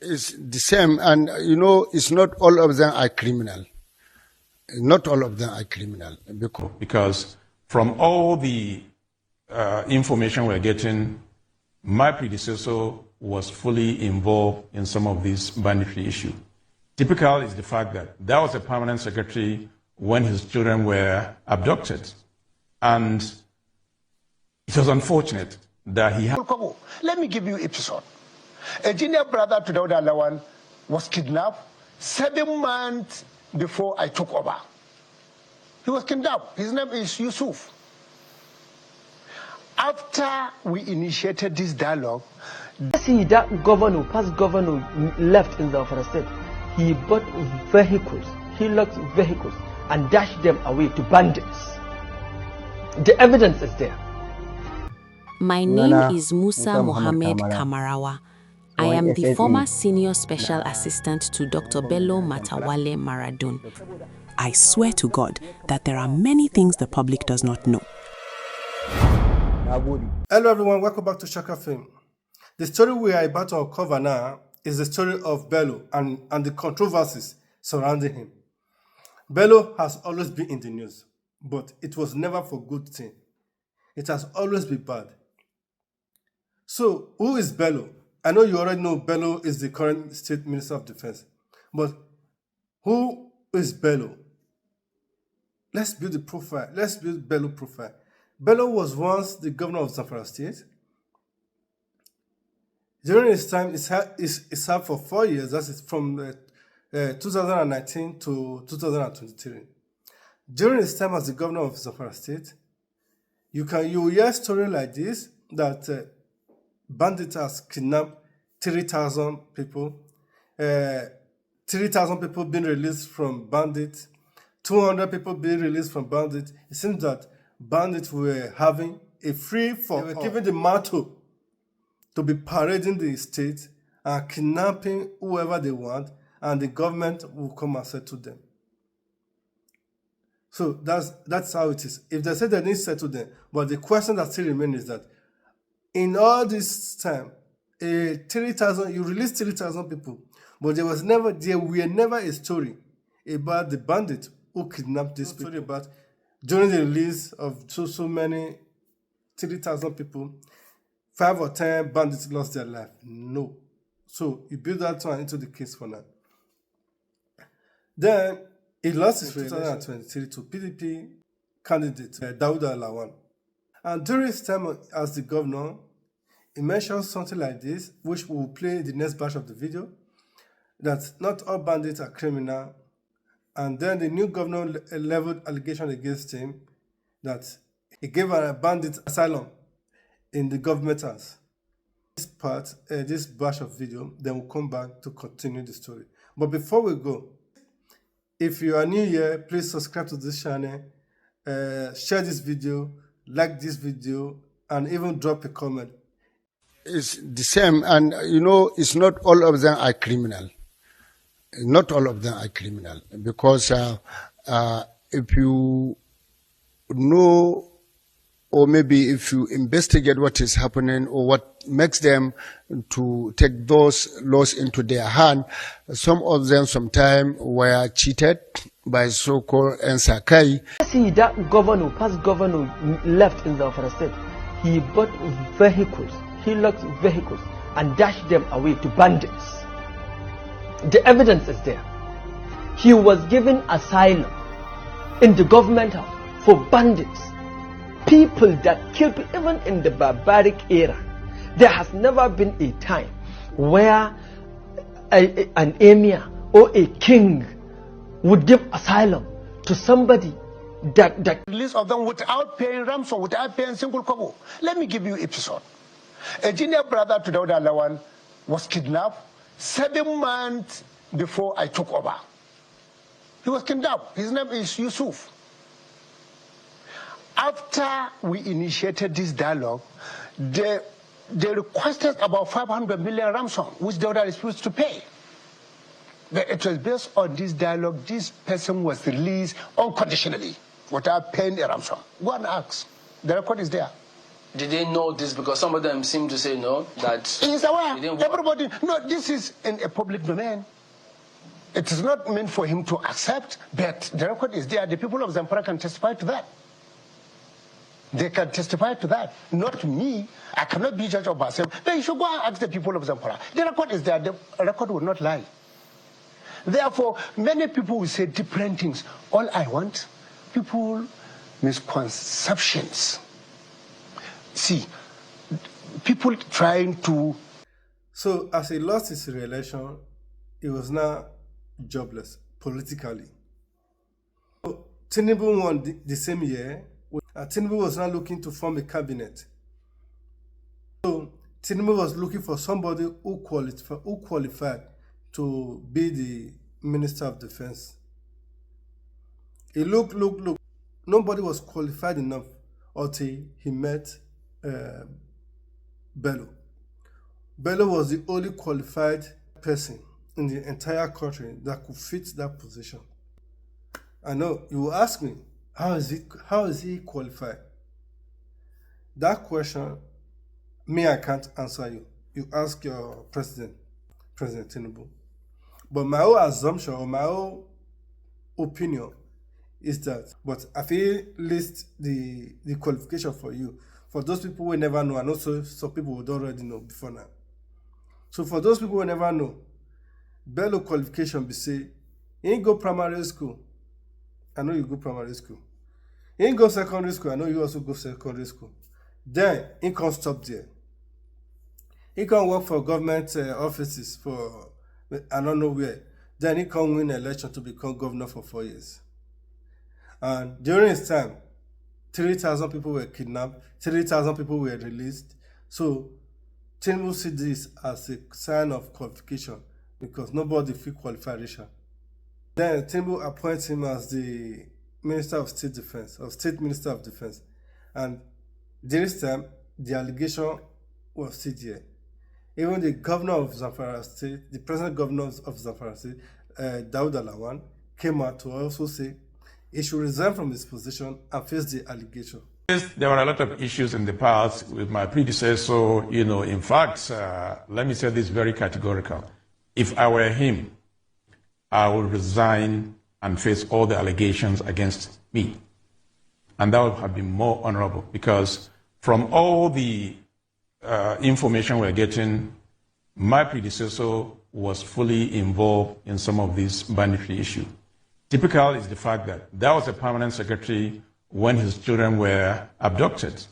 It's the same, and it's not all of them are criminal. Not all of them are criminal. Because from all the information we're getting, my predecessor was fully involved in some of these banditry issues. Typical is the fact that was a permanent secretary when his children were abducted. And it was unfortunate that he had... Let me give you an episode. A junior brother to Dawda Lawan was kidnapped 7 months before I took over. He was kidnapped. His name is Yusuf. After we initiated this dialogue, see that past governor left in the state. He bought vehicles, he locked vehicles and dashed them away to bandits. The evidence is there. My name is Musa Mohammed Kamarawa. I am the former senior special assistant to Dr. Bello Matawalle Maradun. I swear to God that there are many things the public does not know. Hello everyone, welcome back to Shaka Film. The story we are about to uncover now is the story of Bello and the controversies surrounding him. Bello has always been in the news, but it was never for good thing. It has always been bad. So, who is Bello? I know you already know Bello is the current State Minister of Defense, but who is Bello? Let's build the profile. Let's build Bello profile. Bello was once the governor of Zamfara State. During his time, he served for 4 years. That is from 2019 to 2023. During his time as the governor of Zamfara State, you hear a story like this that Bandit has kidnapped 3,000 people. 3,000 people being released from Bandit. 200 people being released from Bandit. It seems that Bandits were having a free-for-all. They were given the motto to be parading the state and kidnapping whoever they want, and the government will come and settle them. So that's how it is. If they say they need to settle them, but the question that still remains is that in all this time, 3,000, you released 3,000 people, but there were never a story about the bandit who kidnapped these people. About during the release of so many 3,000 people, 5 or 10 bandits lost their life. No. So you build that one into the case for now. Then he lost his in 2023 to PDP candidate Dawda Lawan. And during his time as the governor, he mentioned something like this, which we will play in the next batch of the video, that not all bandits are criminal. And then the new governor leveled allegation against him that he gave a bandit asylum in the government house. This batch of video, then we'll come back to continue the story. But before we go, if you are new here, please subscribe to this channel, share this video, like this video, and even drop a comment. It's the same, and it's not all of them are criminal. Not all of them are criminal, because if you know, or maybe if you investigate what is happening or what makes them to take those laws into their hand, some of them sometimes were cheated by so-called Nsakai. See that past governor left in the state. He bought vehicles, he locked vehicles and dashed them away to bandits. The evidence is there. He was given asylum in the government house for bandits. People that killed people, even in the barbaric era. There has never been a time where an emir or a king would give asylum to somebody that release of them without paying ransom, without paying single kobo. Let me give you an episode. A junior brother to Dawda Lawan was kidnapped 7 months before I took over. He was kidnapped. His name is Yusuf. After we initiated this dialogue, they requested about 500 million ransom, which Dawda refused to pay. But it was based on this dialogue, this person was released unconditionally without paying a ransom. Go and ask. The record is there. Did they know this? Because some of them seem to say no, that he's aware. Everybody, no, this is in a public domain. It is not meant for him to accept, but the record is there. The people of Zamfara can testify to that. They can testify to that. Not me. I cannot be judge of myself. But you should go and ask the people of Zamfara. The record is there. The record will not lie. Therefore, many people will say different things. All I want, people, misconceptions. See, people trying to... So, as he lost his re-election, he was now jobless politically. So, Tinubu won the same year. Tinubu was now looking to form a cabinet. So, Tinubu was looking for somebody who qualified to be the Minister of Defense. He looked. Nobody was qualified enough until he met Bello. Bello was the only qualified person in the entire country that could fit that position. I know you will ask me, how is he qualified? That question, I can't answer you. You ask your President Tinubu. But my own assumption or my own opinion is that, but I feel list the qualification for you. For those people who never know, and also some people who don't already know before now. So for those people who never know, Bello qualification be say, he ain't go primary school. I know you go primary school. He ain't go secondary school. I know you also go secondary school. Then he can't stop there. He can work for government offices for I don't know where. Then he can win an election to become governor for 4 years. And during his time, 3,000 people were kidnapped, 3,000 people were released. So Tinubu see this as a sign of qualification because nobody feel qualified Richard. Then Tinubu appoints him as the Minister of State Defense, or State Minister of Defense. And during this time, the allegation was still there. Even the governor of Zamfara State, the present governor of Zamfara State, Dauda Lawan, came out to also say he should resign from his position and face the allegation. There were a lot of issues in the past with my predecessor. In fact, let me say this very categorical. If I were him, I would resign and face all the allegations against me. And that would have been more honorable because from all the information we're getting, my predecessor was fully involved in some of these banditry issues. Typical is the fact that that was a permanent secretary when his children were abducted.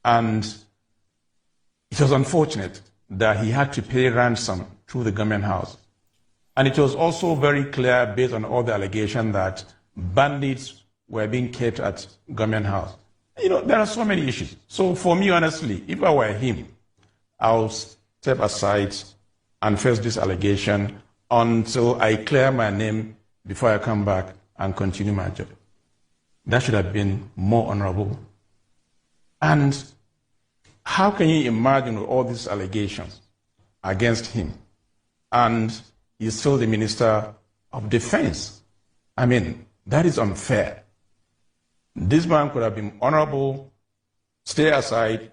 And it was unfortunate that he had to pay ransom through the government house. And it was also very clear, based on all the allegations, that bandits were being kept at government house. There are so many issues. So for me, honestly, if I were him, I'll step aside and face this allegation until I clear my name before I come back and continue my job. That should have been more honorable. And how can you imagine all these allegations against him? And he's still the Minister of Defense. I mean, that is unfair. This man could have been honorable, stay aside,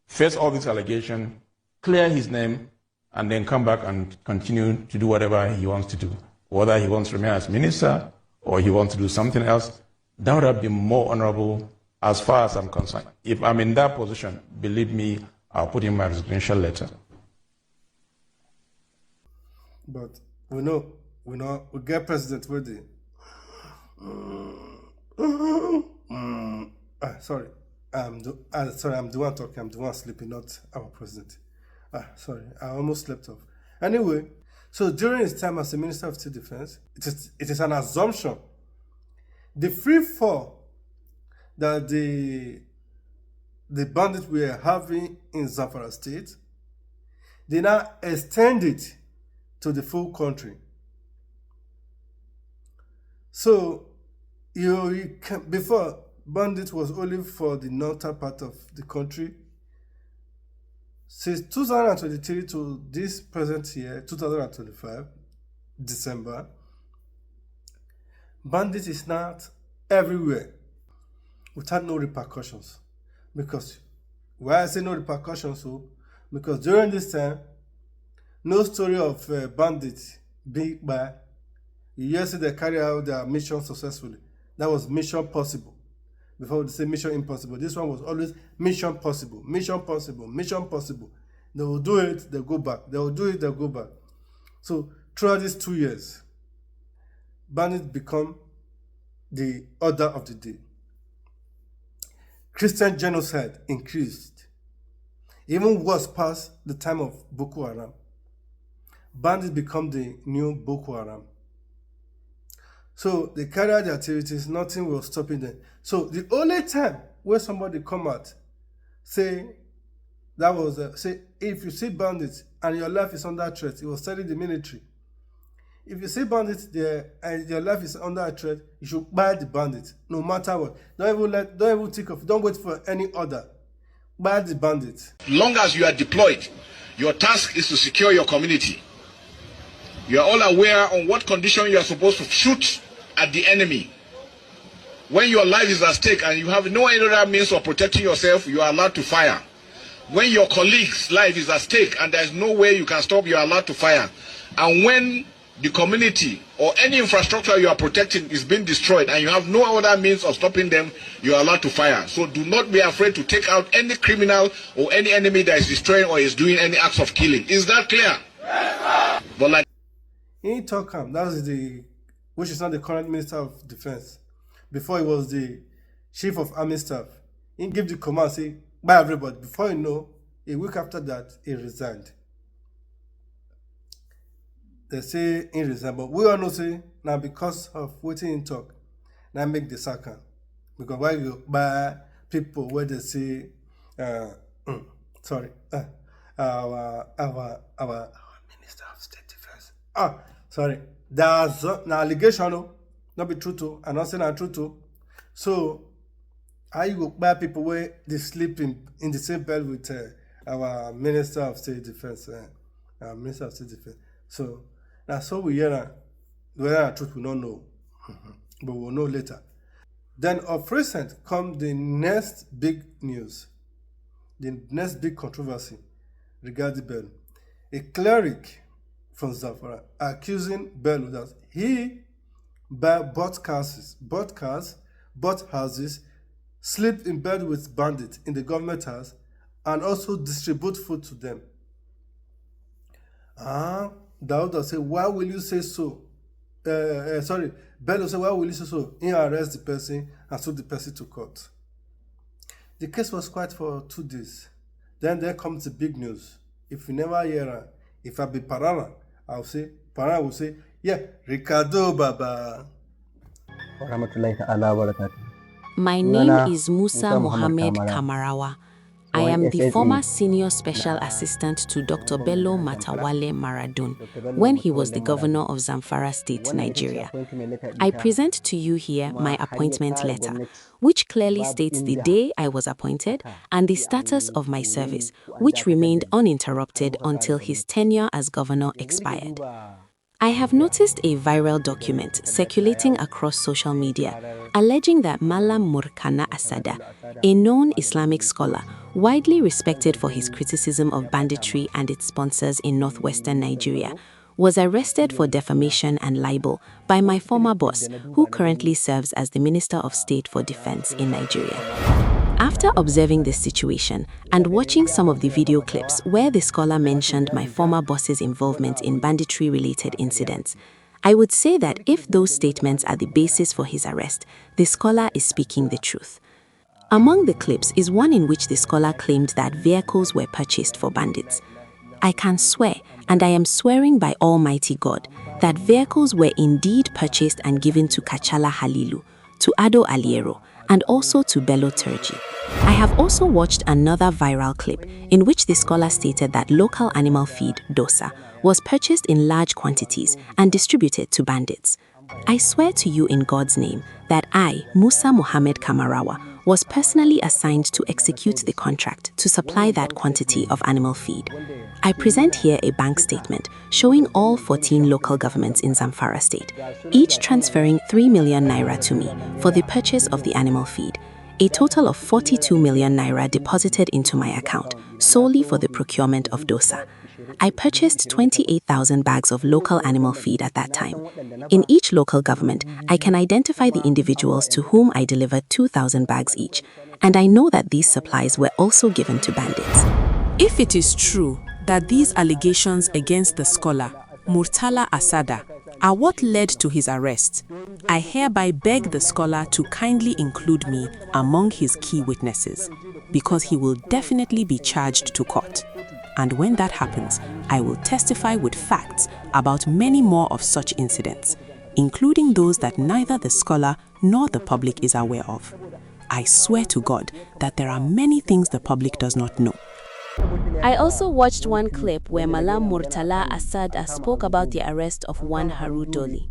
face all these allegations, clear his name, and then come back and continue to do whatever he wants to do. Whether he wants to remain as minister or he wants to do something else, that would have been more honorable as far as I'm concerned. If I'm in that position, believe me, I'll put in my resignation letter. But we get president with the sorry, I'm the one talking, I'm the one sleeping, not our president. Sorry, I almost slept off. Anyway, so during his time as the Minister of State Defense, it is an assumption. The free fall that the bandits were having in Zamfara State, they now extend it to the full country. So, before, bandit was only for the northern part of the country. Since 2023 to this present year, 2025, December, bandit is not everywhere without no repercussions because Why I say no repercussions? So, because during this time, no story of bandits being by. You just see they carry out their mission successfully. That was mission possible. Before they say mission impossible, this one was always mission possible, mission possible, mission possible. They will do it, they go back. They will do it, they go back. So throughout these 2 years, bandits become the order of the day. Christian genocide increased, even worse past the time of Boko Haram. Bandits become the new Boko Haram. So they carry out their activities, nothing was stopping them. So the only time where somebody come out, say, that was, say, if you see bandits and your life is under threat, it was telling the military. If you see bandits there and your life is under threat, you should buy the bandit, no matter what. Don't even think of, don't wait for any order. Buy the bandit. Long as you are deployed, your task is to secure your community. You are all aware on what condition you are supposed to shoot at the enemy. When your life is at stake and you have no other means of protecting yourself, you are allowed to fire. When your colleague's life is at stake and there is no way you can stop, you are allowed to fire. And when the community or any infrastructure you are protecting is being destroyed and you have no other means of stopping them, you are allowed to fire. So do not be afraid to take out any criminal or any enemy that is destroying or is doing any acts of killing. Is that clear? Yes, but like in Tokam, that was which is not the current Minister of Defense. Before he was the Chief of Army Staff. He gave the command, say, by everybody. Before you know, a week after that, he resigned. They say he resigned, but we all know say now because of waiting in talk, now make the second. Because why you buy people where they say, sorry, our Minister of State Defense. Sorry, there's an allegation, not be true to, and not saying not true to. So, how you go buy people where they sleep in the same bed with our Minister of State Defense, Minister of State Defense. So, that's all we hear. Whether the truth we don't know, but we'll know later. Then of recent come the next big news, the next big controversy regarding Bello. A cleric from Zamfara accusing Bello that he bought houses, sleep in bed with bandits in the government house, and also distribute food to them. Dauda said, why will you say so? Bello said, why will you say so? He arrest the person and took the person to court. The case was quiet for 2 days. Then there comes the big news. If you never hear her, if I be Parana, Parana will say, yeah, Ricardo Baba. My name is Musa Mohammed Kamarawa. I am the former senior special assistant to Dr. Bello Matawalle Maradun when he was the governor of Zamfara State, Nigeria. I present to you here my appointment letter, which clearly states the day I was appointed and the status of my service, which remained uninterrupted until his tenure as governor expired. I have noticed a viral document circulating across social media alleging that Malam Murkana Asada, a known Islamic scholar, widely respected for his criticism of banditry and its sponsors in northwestern Nigeria, was arrested for defamation and libel by my former boss, who currently serves as the Minister of State for Defense in Nigeria. After observing this situation and watching some of the video clips where the scholar mentioned my former boss's involvement in banditry-related incidents, I would say that if those statements are the basis for his arrest, the scholar is speaking the truth. Among the clips is one in which the scholar claimed that vehicles were purchased for bandits. I can swear, and I am swearing by Almighty God, that vehicles were indeed purchased and given to Kachala Halilu, to Ado Aliero, and also to Bello Turji. I have also watched another viral clip in which the scholar stated that local animal feed, dosa, was purchased in large quantities and distributed to bandits. I swear to you in God's name that I, Musa Mohammed Kamarawa, was personally assigned to execute the contract to supply that quantity of animal feed. I present here a bank statement showing all 14 local governments in Zamfara State, each transferring 3 million naira to me for the purchase of the animal feed. a total of 42 million naira deposited into my account solely for the procurement of dosa. I purchased 28,000 bags of local animal feed at that time. In each local government, I can identify the individuals to whom I delivered 2,000 bags each, and I know that these supplies were also given to bandits. If it is true that these allegations against the scholar, Murtala Asada, are what led to his arrest, I hereby beg the scholar to kindly include me among his key witnesses, because he will definitely be charged to court. And when that happens, I will testify with facts about many more of such incidents, including those that neither the scholar nor the public is aware of. I swear to God that there are many things the public does not know. I also watched one clip where Malam Murtala Asada spoke about the arrest of one Haru Doli.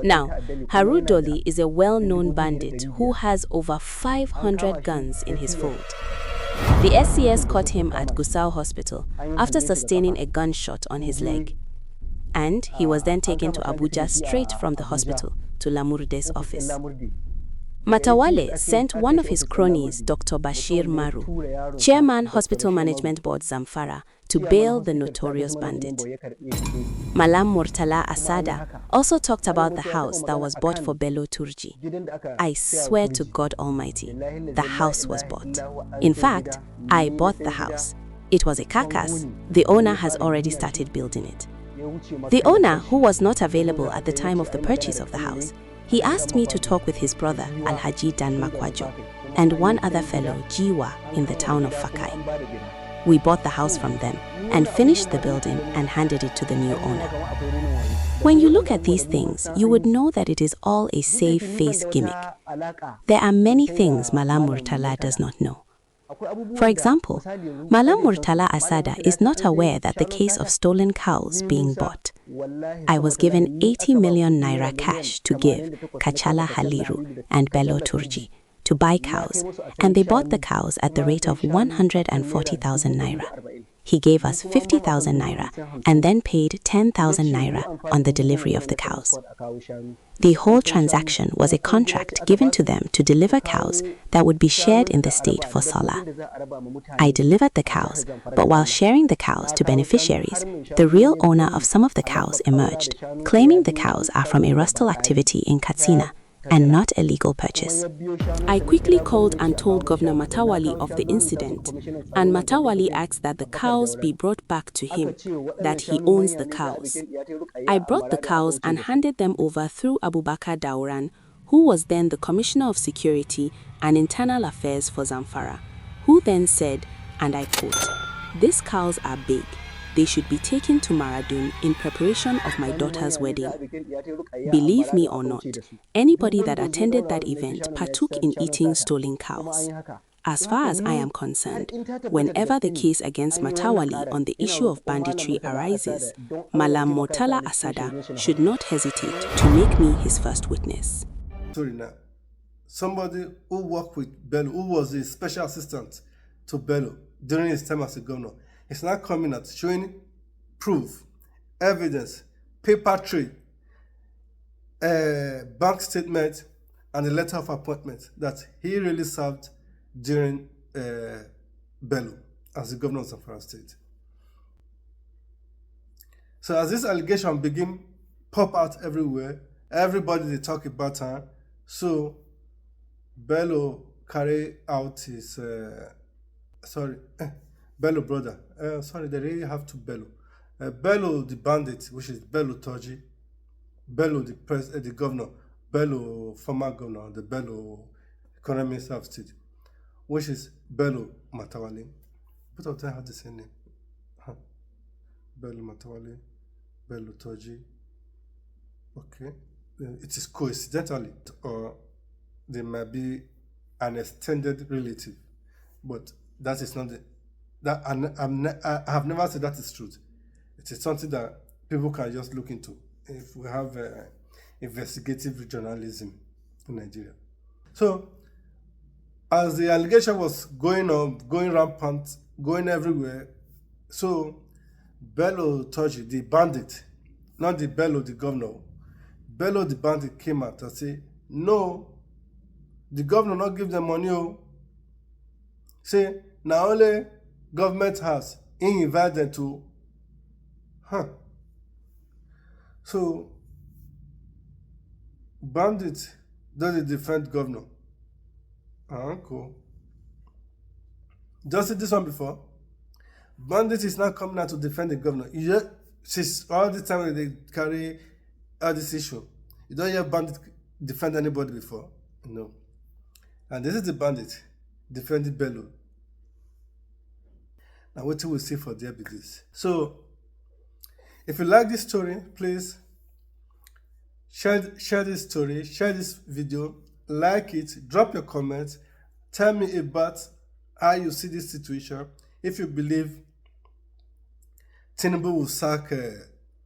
Now, Haru Doli is a well-known bandit who has over 500 guns in his fold. The SCS caught him at Gusau Hospital after sustaining a gunshot on his leg. And he was then taken to Abuja straight from the hospital to Lamurde's office. Matawalle sent one of his cronies, Dr. Bashir Maru, Chairman Hospital Management Board Zamfara, to bail the notorious bandit. Malam Murtala Asada also talked about the house that was bought for Bello Turji. I swear to God Almighty, the house was bought. In fact, I bought the house. It was a carcass. The owner has already started building it. The owner, who was not available at the time of the purchase of the house, he asked me to talk with his brother, Alhaji Dan Makwajo, and one other fellow, Jiwa, in the town of Fakai. We bought the house from them and finished the building and handed it to the new owner. When you look at these things, you would know that it is all a save-face gimmick. There are many things Malam Murtala does not know. For example, Malam Murtala Asada is not aware that the case of stolen cows being bought. I was given 80 million naira cash to give Kachala Haliru and Bello Turji to buy cows, and they bought the cows at the rate of 140,000 naira. He gave us 50,000 naira and then paid 10,000 naira on the delivery of the cows. The whole transaction was a contract given to them to deliver cows that would be shared in the state for Salah. I delivered the cows, but while sharing the cows to beneficiaries, the real owner of some of the cows emerged, claiming the cows are from a rustle activity in Katsina and not a legal purchase. I quickly called and told Governor Matawalle of the incident, and Matawalle asked that the cows be brought back to him, that he owns the cows. I brought the cows and handed them over through Abubakar Dauran, who was then the Commissioner of Security and Internal Affairs for Zamfara, who then said, and I quote, "These cows are big. They should be taken to Maradun in preparation of my daughter's wedding." Believe me or not, anybody that attended that event partook in eating stolen cows. As far as I am concerned, whenever the case against Matawalle on the issue of banditry arises, Malam Murtala Asada should not hesitate to make me his first witness. Sorry now. Somebody who worked with Bello, who was a special assistant to Bello during his time as a governor, is now coming out showing proof, evidence, paper trail, bank statement, and a letter of appointment that he really served during Bello as the governor of Zamfara State. So as this allegation begin pop out everywhere, everybody they talk about her. So Bello carry out his Bello brother. They really have to Bello. Bello the bandit, which is Bello Turji. Bello the governor. Bello former governor, the Bello economic minister of state, which is Bello Matawalle. Both of them have the same name. Bello Matawalle, Bello Turji. Okay. It is coincidentally, or they might be an extended relative, but that is not the. That I have never said that is truth. It is something that people can just look into if we have investigative journalism in Nigeria. So, as the allegation was going on, going rampant, going everywhere, so Bello Turji, the bandit, not the Bello the governor, Bello the bandit came out and said, no, The governor not give them money. Oh. Say, now only government house, he invite them to. So, Bandit doesn't defend governor. Cool. Just see this one before. Bandit is not coming out to defend the governor. Since all the time they carry all this issue, you don't hear Bandit defend anybody before. No. And this is the Bandit defending Bello. Now what we see for there be this. So, if you like this story, please share this story, share this video, like it, drop your comments, tell me about how you see this situation. If you believe Tinubu will sack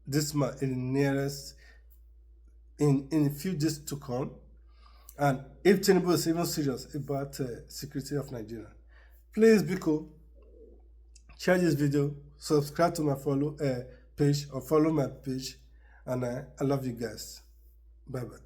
this man in the nearest, in a few days to come, and if Tinubu is even serious about security of Nigeria, please be cool, share this video, subscribe to my page or follow my page, and I love you guys. Bye bye.